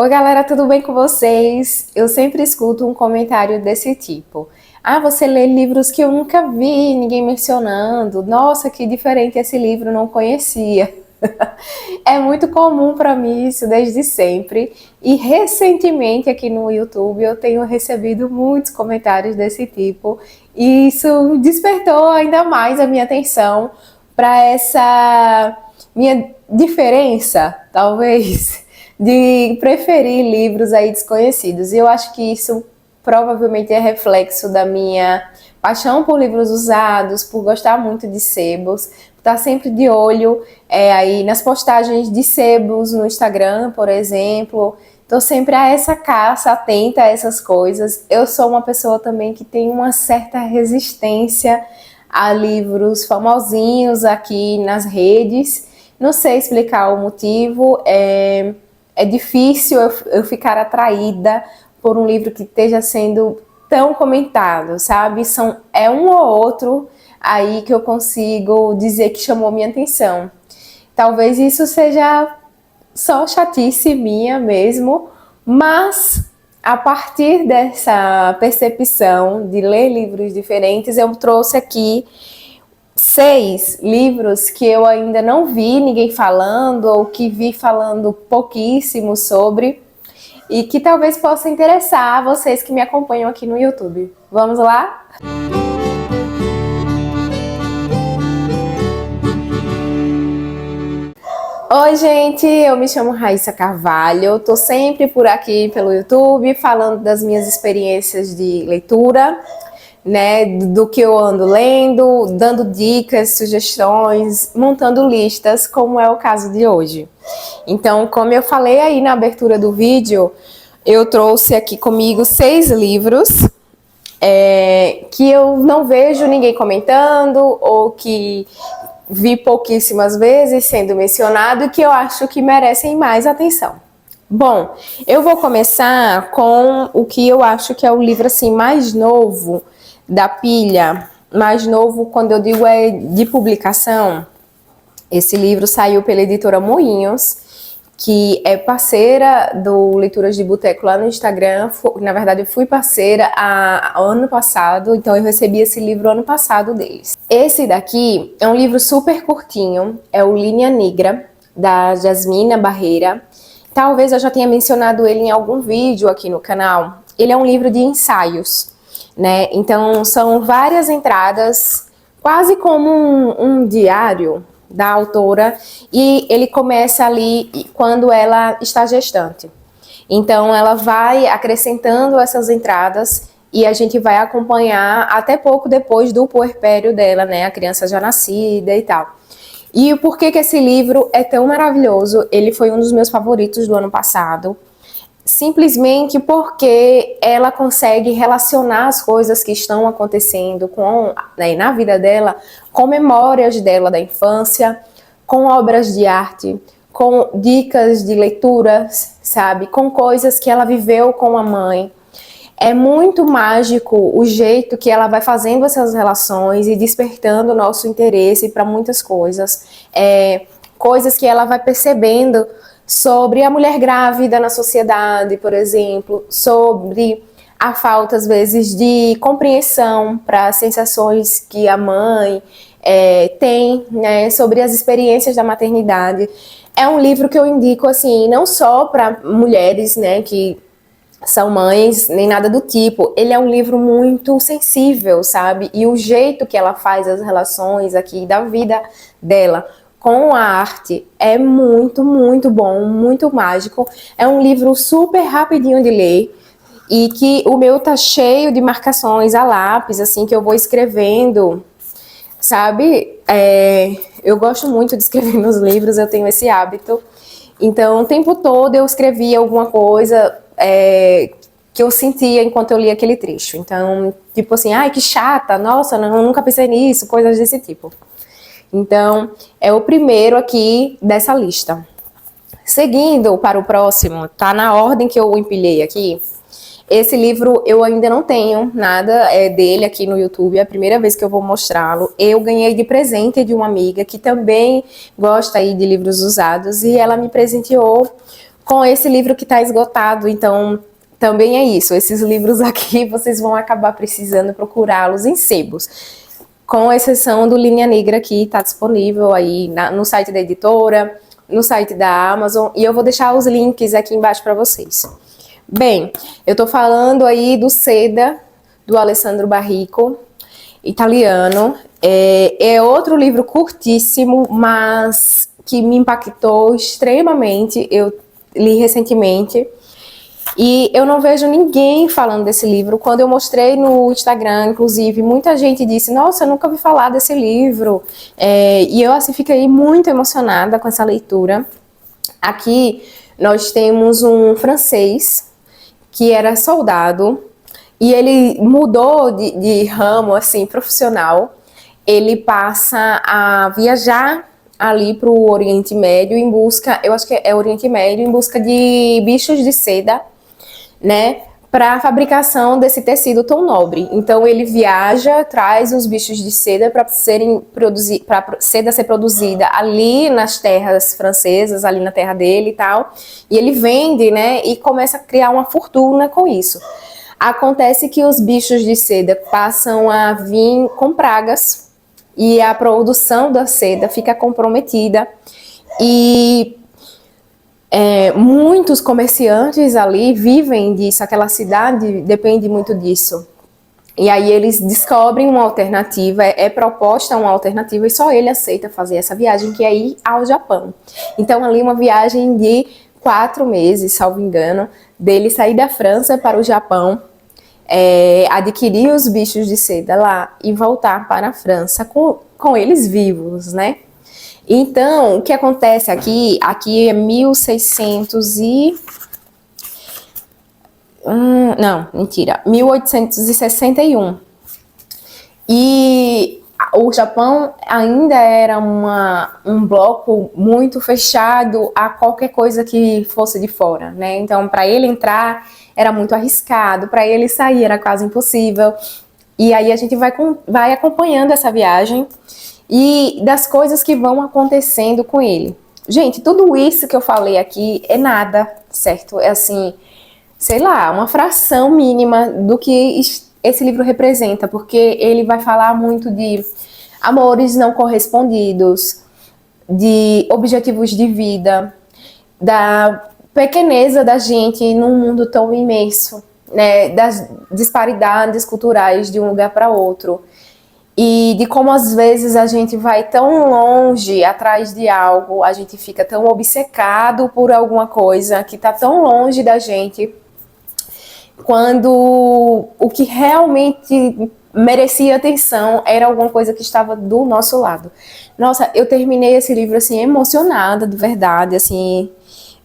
Oi, galera, tudo bem com vocês? Eu sempre escuto um comentário desse tipo. Ah, você lê livros que eu nunca vi, ninguém mencionando. Nossa, que diferente esse livro, não conhecia. É muito comum para mim isso desde sempre. E recentemente aqui no YouTube eu tenho recebido muitos comentários desse tipo. E isso despertou ainda mais a minha atenção para essa minha diferença, talvez, de preferir livros aí desconhecidos. E eu acho que isso provavelmente é reflexo da minha paixão por livros usados, por gostar muito de sebos, estar sempre de olho aí nas postagens de sebos no Instagram, por exemplo. Estou sempre a essa caça, atenta a essas coisas. Eu sou uma pessoa também que tem uma certa resistência a livros famosinhos aqui nas redes. Não sei explicar o motivo, é difícil eu ficar atraída por um livro que esteja sendo tão comentado, sabe? É um ou outro aí que eu consigo dizer que chamou minha atenção. Talvez isso seja só chatice minha mesmo, mas a partir dessa percepção de ler livros diferentes, eu trouxe aqui 6 livros que eu ainda não vi ninguém falando ou que vi falando pouquíssimo sobre e que talvez possa interessar a vocês que me acompanham aqui no YouTube. Vamos lá? Oi, gente, eu me chamo Raíssa Carvalho, tô sempre por aqui pelo YouTube falando das minhas experiências de leitura, né, do que eu ando lendo, dando dicas, sugestões, montando listas, como é o caso de hoje. Então, como eu falei aí na abertura do vídeo, eu trouxe aqui comigo 6 livros que eu não vejo ninguém comentando ou que vi pouquíssimas vezes sendo mencionado e que eu acho que merecem mais atenção. Bom, eu vou começar com o que eu acho que é o livro assim mais novo da pilha. Mais novo, quando eu digo é de publicação. Esse livro saiu pela editora Moinhos, que é parceira do Leituras de Boteco lá no Instagram. Na verdade, eu fui parceira ano passado, então eu recebi esse livro ano passado deles. Esse daqui é um livro super curtinho, é o Linha Negra, da Jasmina Barreira. Talvez eu já tenha mencionado ele em algum vídeo aqui no canal. Ele é um livro de ensaios, né? Então, são várias entradas, quase como um diário da autora, e ele começa ali quando ela está gestante. Então ela vai acrescentando essas entradas e a gente vai acompanhar até pouco depois do puerpério dela, né, a criança já nascida e tal. E por que esse livro é tão maravilhoso? Ele foi um dos meus favoritos do ano passado. Simplesmente porque ela consegue relacionar as coisas que estão acontecendo na vida dela, com memórias dela da infância, com obras de arte, com dicas de leituras, sabe? Com coisas que ela viveu com a mãe. É muito mágico o jeito que ela vai fazendo essas relações e despertando o nosso interesse para muitas coisas. Coisas que ela vai percebendo sobre a mulher grávida na sociedade, por exemplo, sobre a falta, às vezes, de compreensão para as sensações que a mãe tem, né, sobre as experiências da maternidade. É um livro que eu indico, assim, não só para mulheres, né, que são mães, nem nada do tipo. Ele é um livro muito sensível, sabe? E o jeito que ela faz as relações aqui da vida dela com a arte é muito, muito bom, muito mágico. É um livro super rapidinho de ler e que o meu tá cheio de marcações a lápis, assim, que eu vou escrevendo, sabe? Eu gosto muito de escrever nos livros, eu tenho esse hábito. Então, o tempo todo eu escrevia alguma coisa que eu sentia enquanto eu lia aquele trecho. Então, tipo assim, ai, que chata, nossa, não, nunca pensei nisso, coisas desse tipo. Então, é o primeiro aqui dessa lista. Seguindo para o próximo, tá na ordem que eu empilhei aqui. Esse livro eu ainda não tenho nada dele aqui no YouTube, é a primeira vez que eu vou mostrá-lo. Eu ganhei de presente de uma amiga que também gosta aí de livros usados e ela me presenteou com esse livro que está esgotado. Então, também é isso. Esses livros aqui, vocês vão acabar precisando procurá-los em sebos. Com exceção do Linha Negra, que está disponível aí no site da editora, no site da Amazon. E eu vou deixar os links aqui embaixo para vocês. Bem, eu tô falando aí do Seda, do Alessandro Barrico, italiano. É outro livro curtíssimo, mas que me impactou extremamente. Eu li recentemente. E eu não vejo ninguém falando desse livro. Quando eu mostrei no Instagram, inclusive, muita gente disse, nossa, eu nunca ouvi falar desse livro. E eu, assim, fiquei muito emocionada com essa leitura. Aqui, nós temos um francês que era soldado, e ele mudou de ramo, assim, profissional. Ele passa a viajar ali para o Oriente Médio em busca, eu acho que é Oriente Médio, em busca de bichos de seda, né, para a fabricação desse tecido tão nobre. Então ele viaja, traz os bichos de seda para seda ser produzida ali nas terras francesas, ali na terra dele e tal. E ele vende, né, e começa a criar uma fortuna com isso. Acontece que os bichos de seda passam a vir com pragas e a produção da seda fica comprometida. E muitos comerciantes ali vivem disso, aquela cidade depende muito disso. E aí eles descobrem uma alternativa, é proposta uma alternativa e só ele aceita fazer essa viagem, que é ir ao Japão. Então ali uma viagem de 4 meses, salvo engano, dele sair da França para o Japão, adquirir os bichos de seda lá e voltar para a França com eles vivos, né? Então, o que acontece aqui? Aqui é 1861. E o Japão ainda era um bloco muito fechado a qualquer coisa que fosse de fora, né? Então, para ele entrar era muito arriscado, para ele sair era quase impossível. E aí a gente vai acompanhando essa viagem e das coisas que vão acontecendo com ele. Gente, tudo isso que eu falei aqui é nada, certo? É assim, sei lá, uma fração mínima do que esse livro representa, porque ele vai falar muito de amores não correspondidos, de objetivos de vida, da pequeneza da gente num mundo tão imenso, né? Das disparidades culturais de um lugar para outro. E de como às vezes a gente vai tão longe atrás de algo, a gente fica tão obcecado por alguma coisa que está tão longe da gente, quando o que realmente merecia atenção era alguma coisa que estava do nosso lado. Nossa, eu terminei esse livro assim emocionada, de verdade, assim,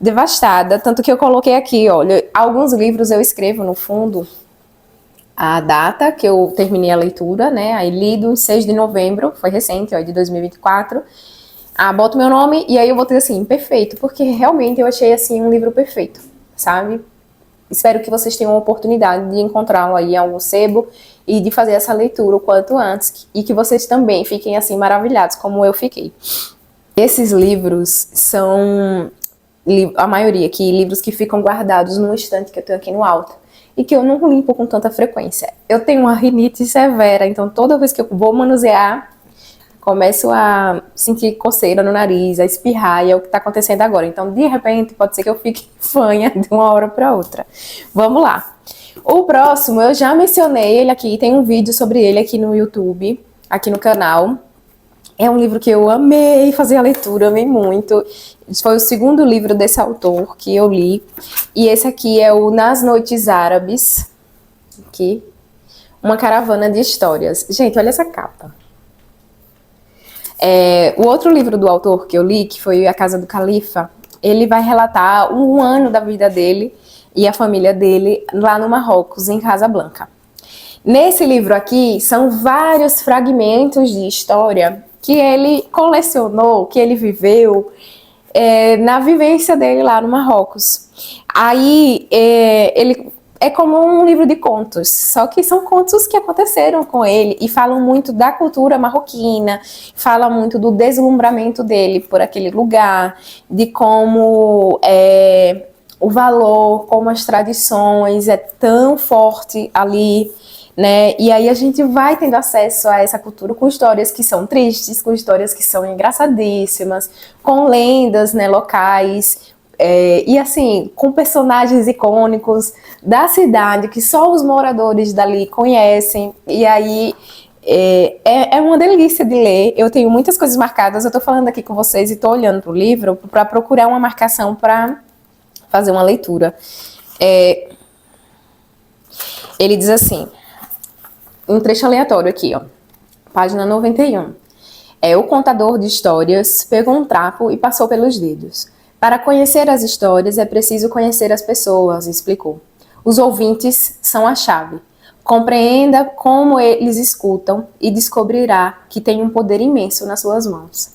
devastada, tanto que eu coloquei aqui, olha, alguns livros eu escrevo no fundo a data que eu terminei a leitura, né? Aí lido em 6 de novembro, foi recente, ó, de 2024. Boto meu nome e aí eu botei assim, perfeito, porque realmente eu achei assim um livro perfeito, sabe? Espero que vocês tenham a oportunidade de encontrá-lo aí em algum sebo e de fazer essa leitura o quanto antes e que vocês também fiquem assim maravilhados como eu fiquei. Esses livros são, a maioria aqui, livros que ficam guardados num estante que eu tenho aqui no alto e que eu não limpo com tanta frequência. Eu tenho uma rinite severa, então toda vez que eu vou manusear, começo a sentir coceira no nariz, a espirrar, e é o que está acontecendo agora. Então, de repente, pode ser que eu fique fanha de uma hora para outra. Vamos lá. O próximo, eu já mencionei ele aqui, tem um vídeo sobre ele aqui no YouTube, aqui no canal. É um livro que eu amei fazer a leitura, amei muito. Foi o segundo livro desse autor que eu li. E esse aqui é o Nas Noites Árabes. Aqui. Uma caravana de histórias. Gente, olha essa capa. O outro livro do autor que eu li, que foi A Casa do Califa, ele vai relatar um ano da vida dele e a família dele lá no Marrocos, em Casablanca. Nesse livro aqui, são vários fragmentos de história que ele colecionou, que ele viveu na vivência dele lá no Marrocos. Aí, ele é como um livro de contos, só que são contos que aconteceram com ele e falam muito da cultura marroquina, fala muito do deslumbramento dele por aquele lugar, de como o valor, como as tradições é tão forte ali, né? E aí a gente vai tendo acesso a essa cultura com histórias que são tristes, com histórias que são engraçadíssimas, com lendas, né, locais, e assim, com personagens icônicos da cidade que só os moradores dali conhecem. E aí é uma delícia de ler. Eu tenho muitas coisas marcadas. Eu tô falando aqui com vocês e tô olhando pro livro para procurar uma marcação para fazer uma leitura. Ele diz assim, um trecho aleatório aqui, ó, página 91. O contador de histórias pegou um trapo e passou pelos dedos. Para conhecer as histórias é preciso conhecer as pessoas, explicou. Os ouvintes são a chave. Compreenda como eles escutam e descobrirá que tem um poder imenso nas suas mãos.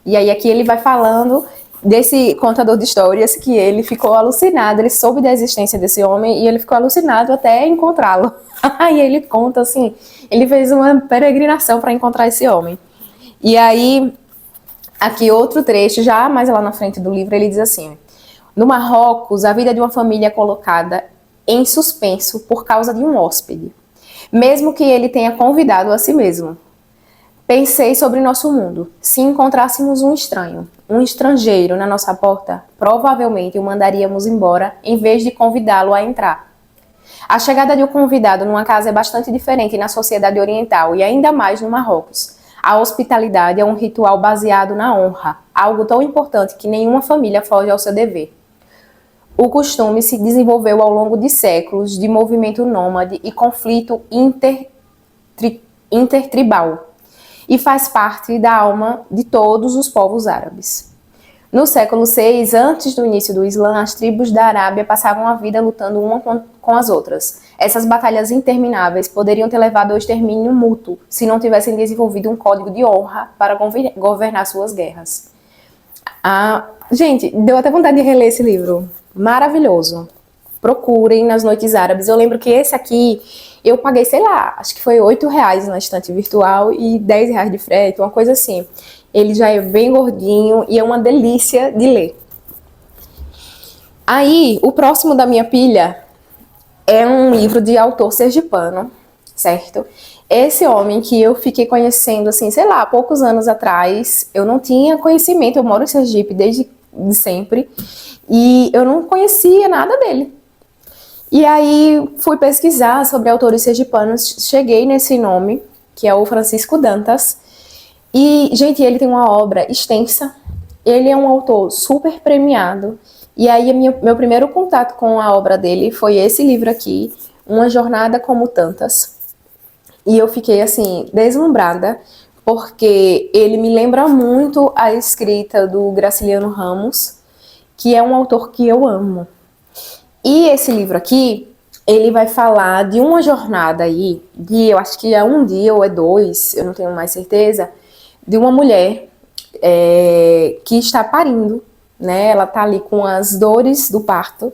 E aí aqui ele vai falando desse contador de histórias que ele ficou alucinado, ele soube da existência desse homem e ele ficou alucinado até encontrá-lo. Aí ele conta assim, ele fez uma peregrinação para encontrar esse homem. E aí, aqui outro trecho, já mais lá na frente do livro, ele diz assim, no Marrocos, a vida de uma família é colocada em suspenso por causa de um hóspede, mesmo que ele tenha convidado a si mesmo. Pensei sobre nosso mundo. Se encontrássemos um estranho, um estrangeiro na nossa porta, provavelmente o mandaríamos embora em vez de convidá-lo a entrar. A chegada de um convidado numa casa é bastante diferente na sociedade oriental e ainda mais no Marrocos. A hospitalidade é um ritual baseado na honra, algo tão importante que nenhuma família foge ao seu dever. O costume se desenvolveu ao longo de séculos de movimento nômade e conflito intertribal e faz parte da alma de todos os povos árabes. No século VI, antes do início do Islã, as tribos da Arábia passavam a vida lutando uma com as outras. Essas batalhas intermináveis poderiam ter levado ao extermínio mútuo se não tivessem desenvolvido um código de honra para governar suas guerras. Gente, deu até vontade de reler esse livro. Maravilhoso. Procurem nas noites árabes. Eu lembro que esse aqui eu paguei, sei lá, acho que foi R$8 na estante virtual e R$10 de frete, uma coisa assim. Ele já é bem gordinho e é uma delícia de ler. Aí, o próximo da minha pilha é um livro de autor sergipano, certo? Esse homem que eu fiquei conhecendo, assim, sei lá, há poucos anos atrás, eu não tinha conhecimento, eu moro em Sergipe desde sempre, e eu não conhecia nada dele. E aí, fui pesquisar sobre autores sergipanos, cheguei nesse nome, que é o Francisco Dantas, e, gente, ele tem uma obra extensa, ele é um autor super premiado, e aí meu primeiro contato com a obra dele foi esse livro aqui, Uma Jornada Como Tantas, e eu fiquei, assim, deslumbrada, porque ele me lembra muito a escrita do Graciliano Ramos, que é um autor que eu amo. E esse livro aqui, ele vai falar de uma jornada aí, eu acho que é um dia ou é 2, eu não tenho mais certeza, de uma mulher que está parindo, né? Ela tá ali com as dores do parto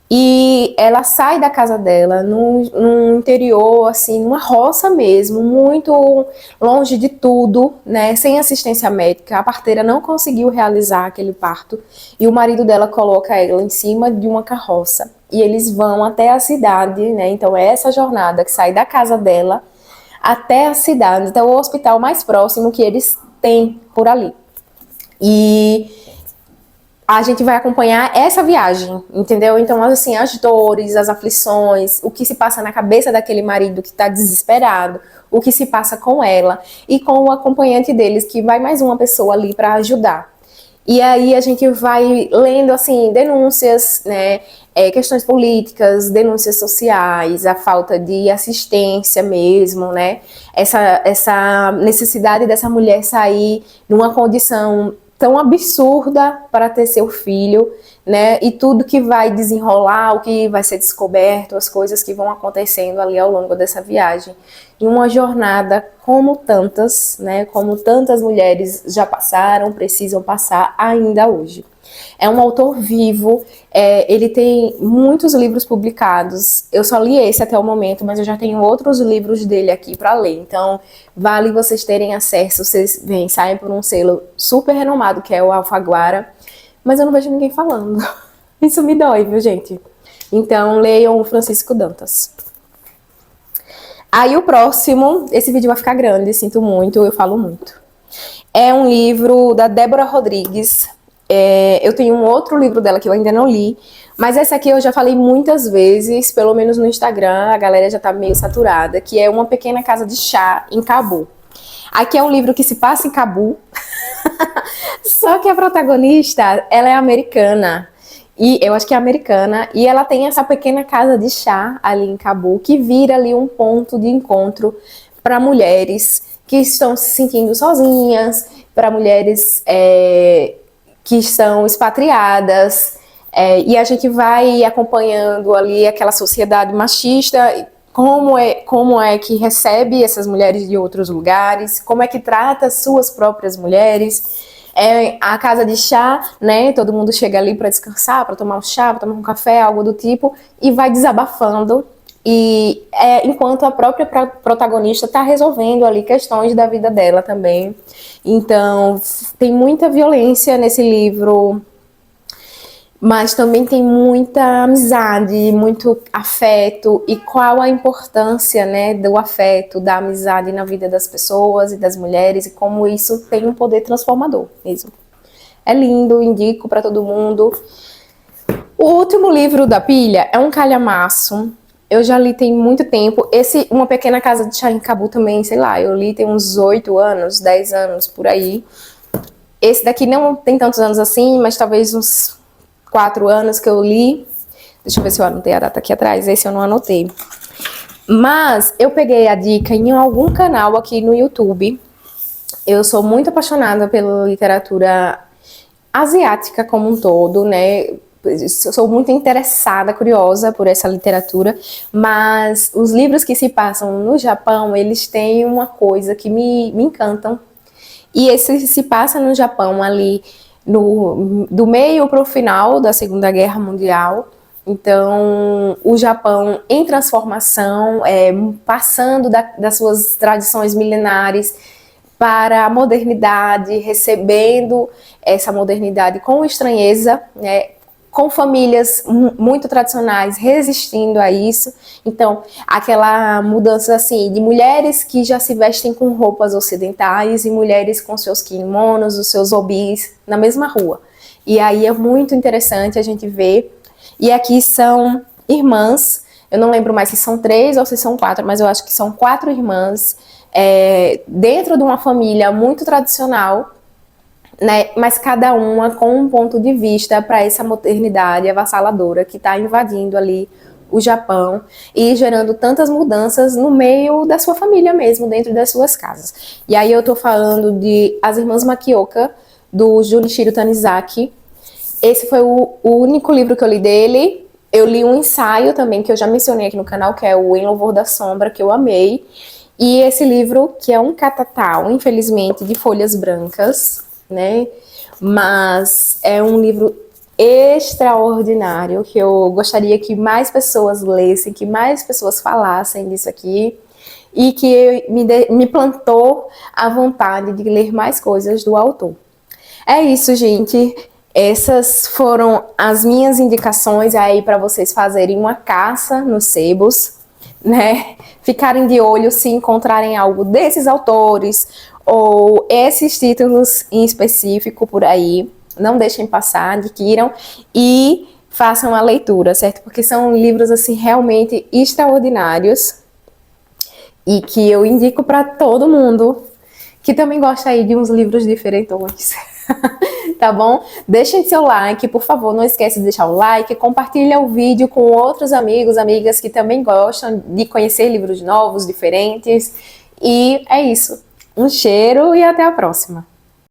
e ela sai da casa dela no interior, assim, numa roça mesmo, muito longe de tudo, né? Sem assistência médica. A parteira não conseguiu realizar aquele parto e o marido dela coloca ela em cima de uma carroça e eles vão até a cidade, né? Então é essa jornada que sai da casa dela até a cidade, até o hospital mais próximo que eles têm por ali. E a gente vai acompanhar essa viagem, entendeu? Então, assim, as dores, as aflições, o que se passa na cabeça daquele marido que está desesperado, o que se passa com ela e com o acompanhante deles, que vai mais uma pessoa ali para ajudar. E aí a gente vai lendo, assim, denúncias, né, questões políticas, denúncias sociais, a falta de assistência mesmo, né, essa necessidade dessa mulher sair numa condição tão absurda para ter seu filho, né, e tudo que vai desenrolar, o que vai ser descoberto, as coisas que vão acontecendo ali ao longo dessa viagem. E uma jornada como tantas, né, como tantas mulheres já passaram, precisam passar ainda hoje. É um autor vivo, ele tem muitos livros publicados, eu só li esse até o momento, mas eu já tenho outros livros dele aqui para ler, então vale vocês terem acesso, vocês saem por um selo super renomado, que é o Alfaguara, mas eu não vejo ninguém falando. Isso me dói, viu, gente? Então, leiam o Francisco Dantas. Aí o próximo, esse vídeo vai ficar grande, sinto muito, eu falo muito. É um livro da Débora Rodrigues. Eu tenho um outro livro dela que eu ainda não li, mas esse aqui eu já falei muitas vezes, pelo menos no Instagram, a galera já tá meio saturada, que é Uma Pequena Casa de Chá em Cabu. Aqui é um livro que se passa em Cabu, só que a protagonista, ela é americana. E eu acho que é americana, e ela tem essa pequena casa de chá ali em Cabu, que vira ali um ponto de encontro para mulheres que estão se sentindo sozinhas, para mulheres que estão expatriadas, e a gente vai acompanhando ali aquela sociedade machista, como é que recebe essas mulheres de outros lugares, como é que trata as suas próprias mulheres. É a casa de chá, né? Todo mundo chega ali para descansar, para tomar um chá, para tomar um café, algo do tipo, e vai desabafando. E enquanto a própria protagonista está resolvendo ali questões da vida dela também. Então, tem muita violência nesse livro, mas também tem muita amizade, muito afeto, e qual a importância, né, do afeto, da amizade na vida das pessoas e das mulheres, e como isso tem um poder transformador mesmo. É lindo, indico para todo mundo. O último livro da pilha é um calhamaço. Eu já li tem muito tempo. Esse, Uma Pequena Casa de Chá em Cabu também, sei lá, eu li tem uns 8 anos, 10 anos, por aí. Esse daqui não tem tantos anos assim, mas talvez uns 4 anos que eu li. Deixa eu ver se eu anotei a data aqui atrás. Esse eu não anotei. Mas eu peguei a dica em algum canal aqui no YouTube. Eu sou muito apaixonada pela literatura asiática como um todo, né? Eu sou muito interessada, curiosa por essa literatura, mas os livros que se passam no Japão, eles têm uma coisa que me encantam. E esse se passa no Japão ali, do meio para o final da Segunda Guerra Mundial. Então, o Japão em transformação, passando das suas tradições milenares para a modernidade, recebendo essa modernidade com estranheza, né, com famílias muito tradicionais resistindo a isso. Então, aquela mudança assim de mulheres que já se vestem com roupas ocidentais e mulheres com seus kimonos, os seus obis na mesma rua. E aí é muito interessante a gente ver. E aqui são irmãs, eu não lembro mais se são 3 ou se são 4, mas eu acho que são 4 irmãs dentro de uma família muito tradicional, né, mas cada uma com um ponto de vista para essa modernidade avassaladora que está invadindo ali o Japão e gerando tantas mudanças no meio da sua família mesmo, dentro das suas casas. E aí eu tô falando de As Irmãs Makioka, do Junichiro Tanizaki. Esse foi o único livro que eu li dele. Eu li um ensaio também, que eu já mencionei aqui no canal, que é o Em Louvor da Sombra, que eu amei. E esse livro, que é um catatau, infelizmente, de folhas brancas, né? Mas é um livro extraordinário, que eu gostaria que mais pessoas lessem, que mais pessoas falassem disso aqui, e que me plantou a vontade de ler mais coisas do autor. É isso, gente. Essas foram as minhas indicações aí para vocês fazerem uma caça nos sebos, né? Ficarem de olho se encontrarem algo desses autores ou esses títulos em específico por aí. Não deixem passar, adquiram e façam a leitura, certo? Porque são livros assim realmente extraordinários e que eu indico para todo mundo que também gosta aí de uns livros diferentões. Tá bom? Deixem seu like, por favor, não esqueça de deixar o like, compartilha o vídeo com outros amigos, amigas que também gostam de conhecer livros novos, diferentes. E é isso. Um cheiro e até a próxima!